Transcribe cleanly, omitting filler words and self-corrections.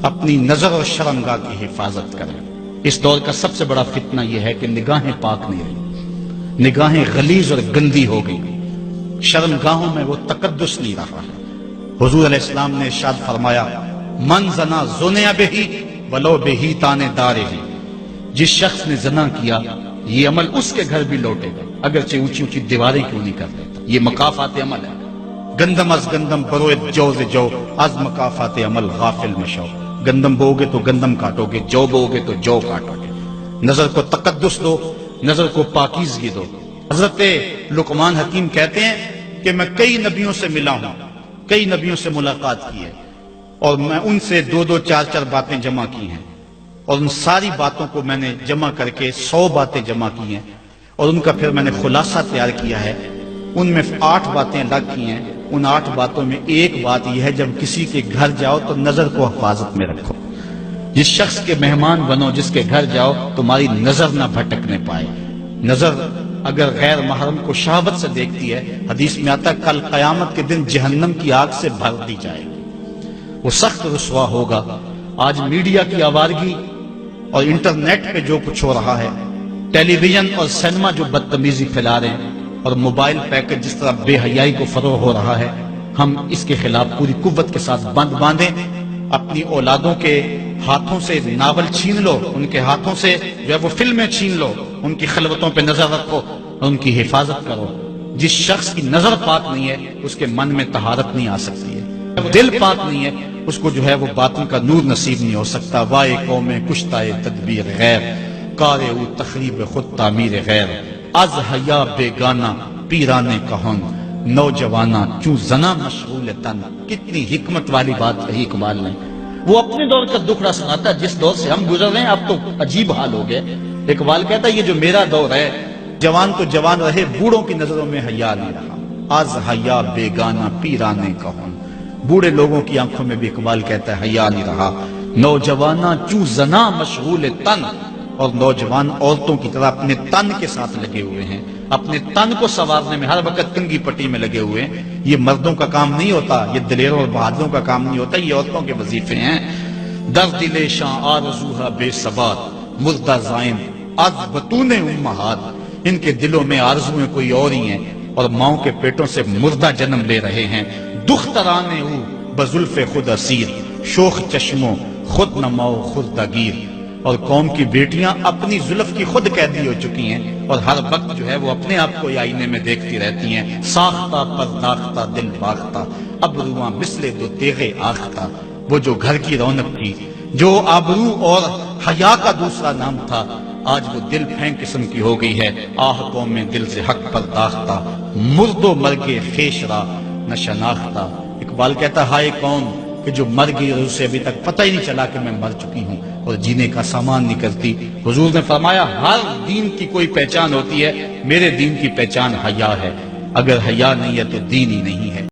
اپنی نظر اور شرمگاہ کی حفاظت کریں۔ اس دور کا سب سے بڑا فتنہ یہ ہے کہ نگاہیں پاک نہیں رہی، نگاہیں غلیظ اور گندی ہو گئی، شرمگاہوں میں وہ تقدس نہیں رہا ہے۔ حضور علیہ السلام نے ارشاد فرمایا، من زنا زنیا بہی ولو بہی تانے دارے ہی، جس شخص نے زنا کیا یہ عمل اس کے گھر بھی لوٹے گا، اگرچہ اونچی اونچی دیواریں کیوں نہیں کر دیتا۔ یہ مکافات عمل ہے۔ گندم از گندم بروئے جو ز جو، از مکافات عمل غافل مشو۔ گندم بو گے تو گندم کاٹو گے، جو بو گے تو جو کاٹو گے۔ نظر کو تقدس دو، نظر کو پاکیزگی دو۔ حضرت لقمان حکیم کہتے ہیں کہ میں کئی نبیوں سے ملا ہوں، کئی نبیوں سے ملاقات کی ہے، اور میں ان سے دو دو چار چار باتیں جمع کی ہیں، اور ان ساری باتوں کو میں نے جمع کر کے 100 باتیں جمع کی ہیں، اور ان کا پھر میں نے خلاصہ تیار کیا ہے۔ ان میں 8 باتیں الگ کی ہیں۔ ان 8 باتوں میں ایک بات یہ ہے، جب کسی کے گھر جاؤ تو نظر کو حفاظت میں رکھو۔ جس شخص کے مہمان بنو، جس کے گھر جاؤ، تمہاری نظر نہ بھٹکنے پائے۔ نظر اگر غیر محرم کو شہوت سے دیکھتی ہے، حدیث میں آتا ہے کل قیامت کے دن جہنم کی آگ سے بھر دی جائے گی، وہ سخت رسوا ہوگا۔ آج میڈیا کی آوارگی اور انٹرنیٹ پہ جو کچھ ہو رہا ہے، ٹیلی ویژن اور سینما جو بدتمیزی پھیلا رہے ہیں، اور موبائل پیکج جس طرح بے حیائی کو فروغ ہو رہا ہے، ہم اس کے خلاف پوری قوت کے ساتھ بند باندھیں۔ اپنی اولادوں کے ہاتھوں سے ناول چھین لو، ان کے ہاتھوں سے جو ہے وہ فلمیں چھین لو، ان کی خلوتوں پہ نظر رکھو اور ان کی حفاظت کرو۔ جس شخص کی نظر پاک نہیں ہے، اس کے من میں طہارت نہیں آ سکتی ہے، دل پاک نہیں ہے، اس کو جو ہے وہ باطن کا نور نصیب نہیں ہو سکتا۔ وائے قوم کشتائے تدبیر غیر، کار او تخریب خود تعمیر غیر، از حیا بیگانہ پیرانے کہن، نوجوانہ چوں زنا مشغول تن۔ کتنی حکمت والی بات کہی اقبال نے۔ وہ اپنے دور کا دکھڑا سناتا ہے، جس دور سے ہم گزر رہے ہیں اب تو عجیب حال ہو گئے۔ اقبال کہتا ہے یہ جو میرا دور ہے، جوان تو جوان رہے، بوڑھوں کی نظروں میں حیا نہیں رہا، از حیا بیگانہ پیرانے کہن۔ بوڑھے لوگوں کی آنکھوں میں بھی اقبال کہتا ہے حیا نہیں رہا۔ نوجوانہ چوں زنا مشغول تن، اور نوجوان عورتوں کی طرح اپنے تن کے ساتھ لگے ہوئے ہیں، اپنے تن کو سنوارنے میں ہر وقت کنگھی پٹی میں لگے ہوئے ہیں۔ یہ مردوں کا کام نہیں ہوتا، یہ دلیروں اور بہادروں کا کام نہیں ہوتا، یہ عورتوں کے وظیفے ہیں۔ در دل شاں آرزوہا بے ثبات، مردہ زائن از بطون امہات۔ ان کے دلوں میں آرزویں کوئی اور ہی ہیں، اور ماؤں کے پیٹوں سے مردہ جنم لے رہے ہیں۔ دخترانے او بزلف خود اسیر، شوخ چشموں خود نماؤ خردہ گیر۔ اور قوم کی بیٹیاں اپنی زلف کی خود قیدی ہو چکی ہیں، اور ہر وقت جو ہے وہ اپنے آپ کو آئینے میں دیکھتی رہتی ہیں۔ ساختہ پرداختہ دل باختہ، ابروان مثل دو تیغے آختہ۔ وہ جو گھر کی رونق تھی، جو آبرو اور حیا کا دوسرا نام تھا، آج وہ دل پھینک قسم کی ہو گئی ہے۔ آہ قوم میں دل سے حق پرداختہ، مرد و مرگے خیش را نہ شناختہ۔ اقبال کہتا ہے ہائے قوم کہ جو مر گئی اور اسے ابھی تک پتہ ہی نہیں چلا کہ میں مر چکی ہوں اور جینے کا سامان نہیں کرتی۔ حضور نے فرمایا ہر دین کی کوئی پہچان ہوتی ہے، میرے دین کی پہچان حیا ہے، اگر حیا نہیں ہے تو دین ہی نہیں ہے۔